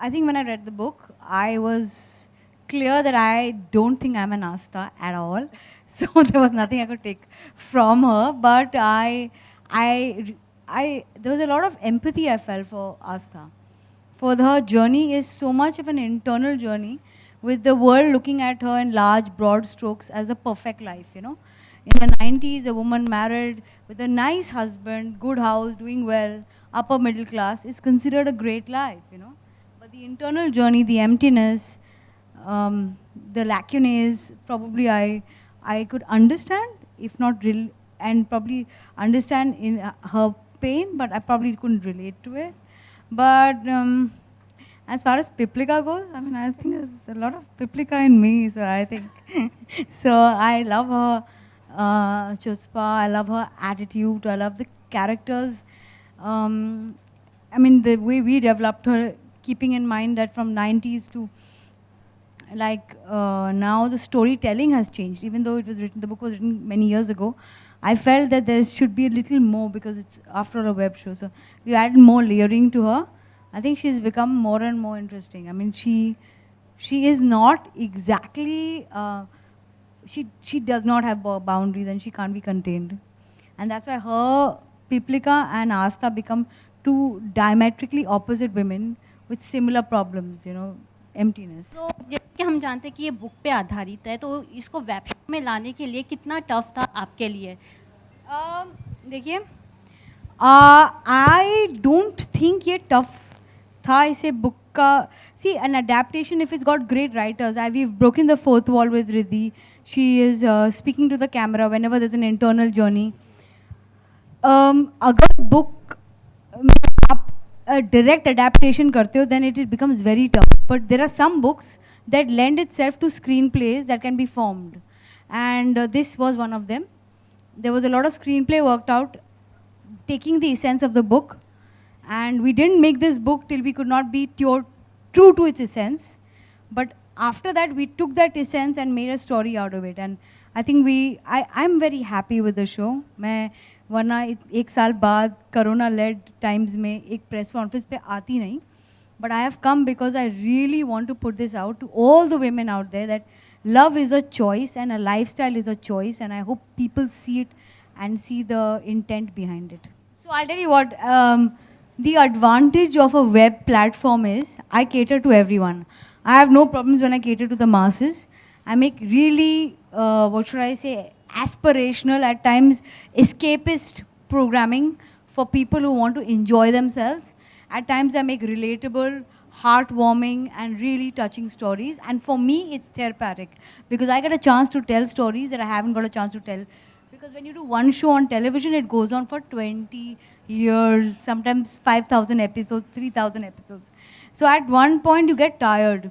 I think when I read the book, I was clear that I don't think I'm an Asta at all. So there was nothing I could take from her. But there was a lot of empathy I felt for Asta. For her journey is so much of an internal journey, with the world looking at her in large, broad strokes as a perfect life, you know. In the 90s, a woman married with a nice husband, good house, doing well, upper middle class, is considered a great life, you know. But the internal journey, the emptiness, the lacunae, probably I could understand, if not real, and probably understand in her pain, but I probably couldn't relate to it. But as far as Piplika goes, I mean, I think there's a lot of Piplika in me, so I think. So I love her chutzpah, I love her attitude, I love the characters. I mean, the way we developed her, keeping in mind that from 90s to now the storytelling has changed. Even though it was written, the book was written many years ago, I felt that there should be a little more, because it's after all a web show. So we added more layering to her. I think she's become more and more interesting. I mean, she is not exactly, she does not have boundaries, and she can't be contained. And that's why her, Piplika and Asta become two diametrically opposite women with similar problems, you know, emptiness. तो जैसे कि हम जानते हैं कि ये book पे आधारित है, तो इसको वेब शो में लाने के लिए कितना टफ था आपके लिए? देखिए, आई डोंट थिंक ये टफ था इसे बुक का. C N adaptation, if it's got great writers, I we broken the fourth wall with Riddhi. She is speaking to the camera when ever there is an internal journey. अगर book आप direct adaptation करते हो, then it becomes very tough. But there are some books that lend itself to screenplays that can be formed, and this was one of them. There was a lot of screenplay worked out, taking the essence of the book, and we didn't make this book till we could not be true to its essence. But after that, we took that essence and made a story out of it. And I think I'm very happy with the show. मैं वरना एक साल बाद corona lead times में एक press conference पे आती नहीं. But I have come because I really want to put this out to all the women out there, that love is a choice and a lifestyle is a choice, and I hope people see it and see the intent behind it. So I'll tell you what, the advantage of a web platform is I cater to everyone. I have no problems when I cater to the masses. I make really, what should I say, aspirational, at times escapist programming for people who want to enjoy themselves. At times I make relatable, heartwarming and really touching stories, and for me it's therapeutic, because I get a chance to tell stories that I haven't got a chance to tell. Because when you do one show on television, it goes on for 20 years, sometimes 5,000 episodes, 3,000 episodes. So at one point you get tired.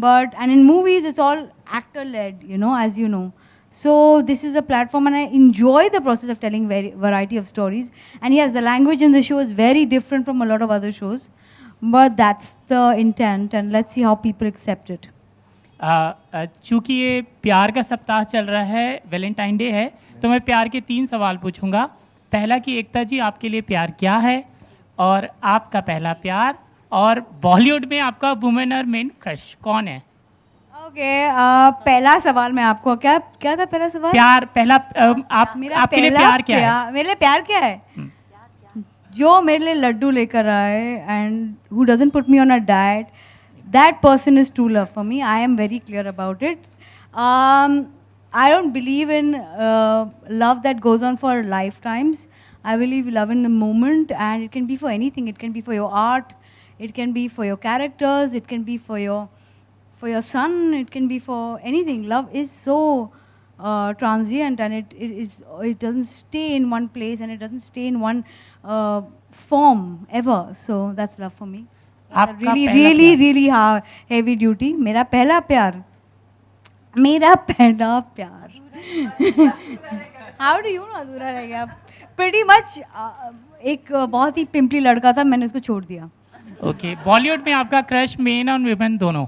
And in movies it's all actor-led, you know, as you know. So this is a platform, and I enjoy the process of telling variety of stories. And yes, the language in the show is very different from a lot of other shows, but that's the intent, and let's see how people accept it. चूँकि ये प्यार का सप्ताह चल रहा है, Valentine day है, तो मैं प्यार के 3 सवाल पूछूंगा. पहला कि एकता जी, आपके लिए प्यार क्या है, और आपका पहला प्यार, और बॉलीवुड में आपका वुमेन और मेन क्रश कौन है? ओके, पहला सवाल मैं आपको, क्या था पहला सवाल? प्यार, पहला आपके लिए प्यार क्या है? मेरे लिए प्यार क्या है? जो मेरे लिए लड्डू लेकर आए, and who doesn't put me on a diet, that person is true love for me. I am very clear about it. I don't believe in love that goes on for lifetimes. I believe love in the moment, and it can be for anything. It can be for your art, it can be for your characters, it can be for your son, it can be for anything. Love is so transient, and it doesn't stay in one place, and it doesn't stay in one form ever. So that's love for me. Really heavy duty. मेरा पहला प्यार. How do you know अधूरा रह गया? Pretty much एक बहुत ही pimply लड़का था, मैंने उसको छोड़ दिया. ओके, बॉलीवुड में आपका क्रश मेन और वुमेन दोनों?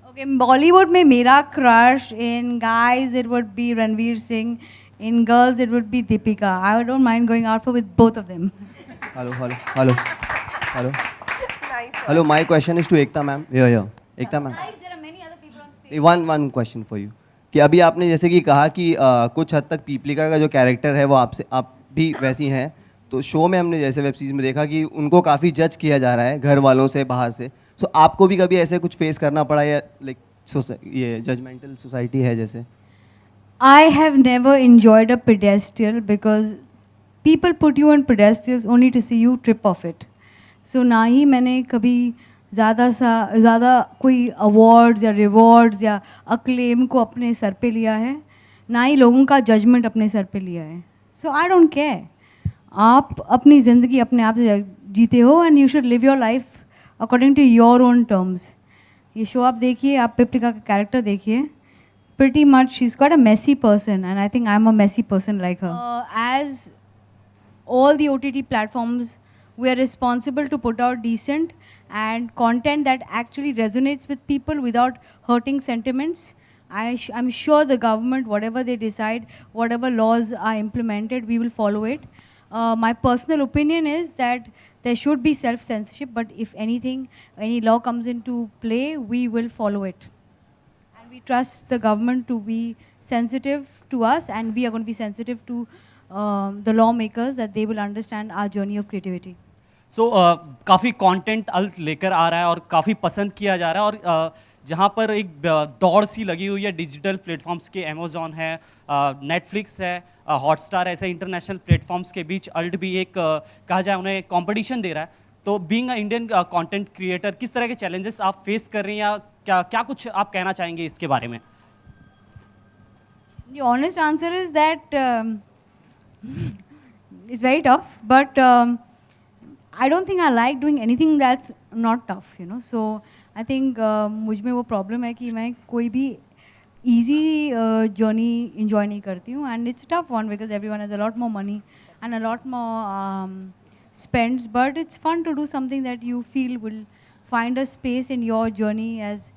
ओके, बॉलीवुड में मेरा crush, in guys it would be Ranveer Singh, in girls it would be Deepika. I don't mind going out for with both of them. Hello, hello, hello, hello. Hello, my question is to Ekta ma'am. Yeah. Ekta ma'am. There are many other people on stage. One question for you. कि अभी आपने जैसे कि कहा कि कुछ हद तक पीपलिका का जो कैरेक्टर है वो आप भी वैसी हैं, तो शो में हमने जैसे वेब सीरीज में देखा कि उनको काफ़ी जज किया जा रहा है घर वालों से, बाहर से. सो आपको भी कभी ऐसे कुछ फेस करना पड़ा या लाइक ये जजमेंटल सोसाइटी है जैसे? I have never enjoyed a pedestal because people put you on pedestals only to see you trip off it. So ना ही मैंने कभी ज़्यादा कोई अवार्ड्स या रिवॉर्ड्स या अक्लेम को अपने सर पे लिया है, ना ही लोगों का जजमेंट अपने सर पे लिया है. So I don't care. आप अपनी ज़िंदगी अपने आप से जीते हो and you should live your life according to your own terms. ये शो आप देखिए, आप पिपलिका का कैरेक्टर देखिए. Pretty much she's quite a messy person and I think I'm a messy person like her. As all the OTT platforms, we are responsible to put out decent and content that actually resonates with people without hurting sentiments. I'm sure the government, whatever they decide, whatever laws are implemented, we will follow it. My personal opinion is that there should be self-censorship, but if anything, any law comes into play, we will follow it. We trust the government to be sensitive to us and we are going to be sensitive to the lawmakers that they will understand our journey of creativity. सो काफ़ी content alt लेकर आ रहा है और काफ़ी पसंद किया जा रहा है और जहाँ पर एक दौड़ सी लगी हुई है डिजिटल प्लेटफॉर्म्स के, अमेज़ॉन है, नेटफ्लिक्स है, हॉटस्टार, ऐसे इंटरनेशनल प्लेटफॉर्म्स के बीच अल्ट भी एक कहा जाए उन्हें कंपटीशन दे रहा है. तो being a Indian content creator किस तरह के चैलेंजेस आप फेस कर रही हैं या क्या कुछ आप कहना चाहेंगे इसके बारे में? The honest answer is that it's very tough, but I don't think I like doing anything that's not tough, you know. So I think मुझ में वो problem है कि मैं कोई भी easy journey enjoy नहीं करती हूँ, and it's a tough one because everyone has a lot more money and a lot more spends, but it's fun to do something that you feel will find a space in your journey as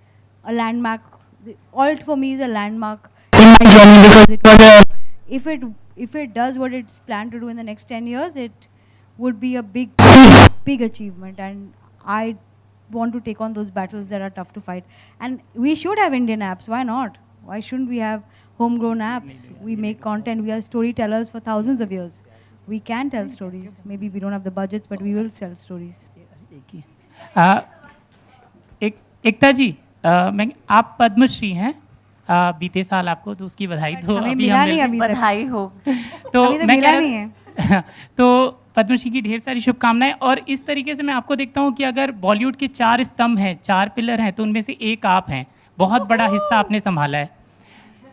a landmark. The alt for me is a landmark in my journey because it was if it does what it's planned to do in the next 10 years, it would be a big achievement, and I want to take on those battles that are tough to fight. And we should have Indian apps. Why not? Why shouldn't we have homegrown apps? We make content. We are storytellers for thousands of years. We can tell stories. Maybe we don't have the budgets, but we will tell stories. एकता जी, मैं आप पद्मश्री हैं, बीते साल आपको तो उसकी बधाई दो. हमें मिला नहीं अभी तक. बधाई हो. तो अभी तक मैं मिला कह नहीं रहा है. तो पद्मश्री की ढेर सारी शुभकामनाएं. और इस तरीके से मैं आपको देखता हूं कि अगर बॉलीवुड के 4 स्तंभ हैं, 4 पिलर हैं, तो उनमें से एक आप हैं. बहुत बड़ा हिस्सा आपने संभाला है.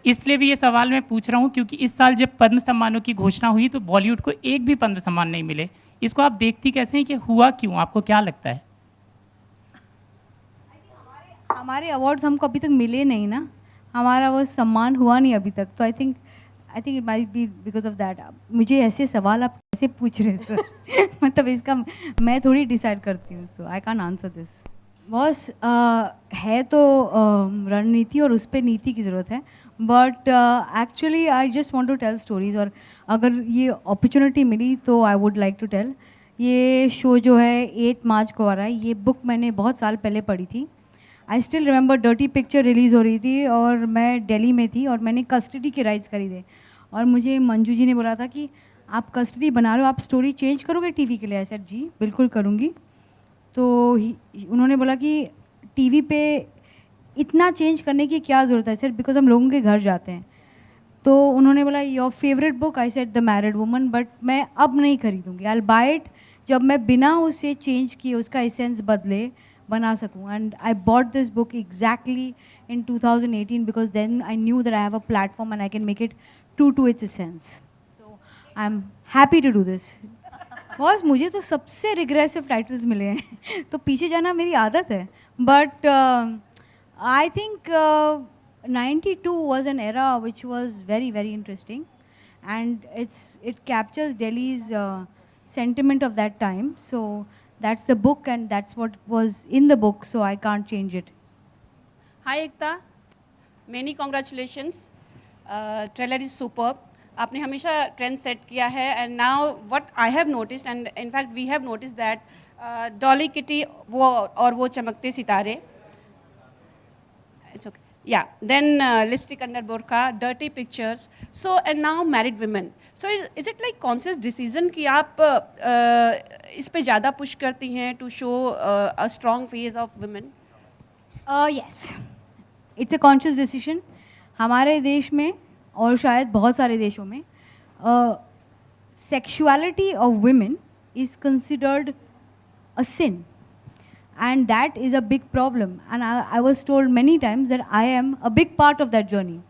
इसलिए भी ये सवाल मैं पूछ रहा हूँ क्योंकि इस साल जब पद्म सम्मानों की घोषणा हुई तो बॉलीवुड को एक भी पद्म सम्मान नहीं मिले. इसको आप देखती कैसे हैं कि हुआ क्यों? आपको क्या लगता है? हमारे अवार्ड्स हमको अभी तक मिले नहीं ना, हमारा वो सम्मान हुआ नहीं अभी तक. तो I think it might be because of that. मुझे ऐसे सवाल आप कैसे पूछ रहे हैं सर? मतलब इसका मैं थोड़ी डिसाइड करती हूँ, तो I can answer this. Boss है तो रणनीति और उस पर नीति की ज़रूरत है, but actually I just want to tell stories. और अगर ये अपॉर्चुनिटी मिली तो I would like to tell. ये शो जो है 8 मार्च को आ रहा है. ये बुक मैंने बहुत साल पहले पढ़ी थी. I still remember dirty picture release हो रही थी और मैं दिल्ली में थी और मैंने कस्टडी के राइट्स खरीदे और मुझे मंजू जी ने बोला था कि आप कस्टडी बना रहे हो, आप स्टोरी चेंज करोगे टीवी के लिए? आई सेड जी बिल्कुल करूँगी. तो उन्होंने बोला कि टीवी पे इतना चेंज करने की क्या ज़रूरत है सर, बिकॉज हम लोगों के घर जाते हैं. तो उन्होंने बोला your favourite book? I said the married woman, but मैं अब नहीं खरीदूँगी. आई विल बाय इट जब मैं बिना उसे चेंज किए, उसका एसेंस बदले बना सकूँ. And I bought this book exactly in 2018 because then I knew that I have a platform and I can make it true to its essence. So I am happy to do this. Boss मुझे तो सबसे regressive titles मिले हैं तो पीछे जाना मेरी आदत है. But I think 92 was an era which was very, very interesting, and it captures Delhi's sentiment of that time. So that's the book, and that's what was in the book. So I can't change it. Hi Ekta, many congratulations. Trailer is superb. आपने हमेशा trend set किया है and now what I have noticed and in fact we have noticed that Dolly Kitty वो और वो चमकते सितारे, it's okay, yeah, then lipstick under burqa, dirty pictures, so and now married women, so is it like conscious decision कि आप इस पे ज़्यादा push करती हैं to show a strong face of women? Yes, it's a conscious decision. हमारे देश में और शायद बहुत सारे देशों में sexuality of women is considered a sin. And that is a big problem. And I was told many times that I am a big part of that journey.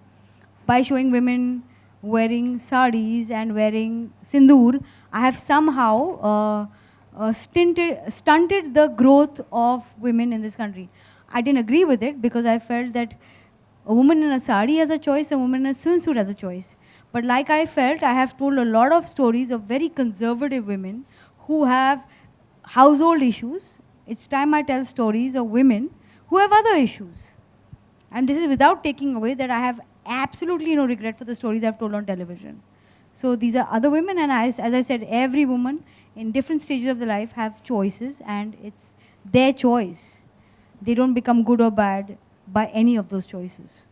By showing women wearing saris and wearing sindoor, I have somehow stunted the growth of women in this country. I didn't agree with it because I felt that a woman in a sari has a choice, a woman in a swimsuit has a choice. But like I felt, I have told a lot of stories of very conservative women who have household issues. It's time I tell stories of women who have other issues. And this is without taking away that I have absolutely no regret for the stories I've told on television. So these are other women, and as I said, every woman in different stages of their life have choices, and it's their choice. They don't become good or bad by any of those choices.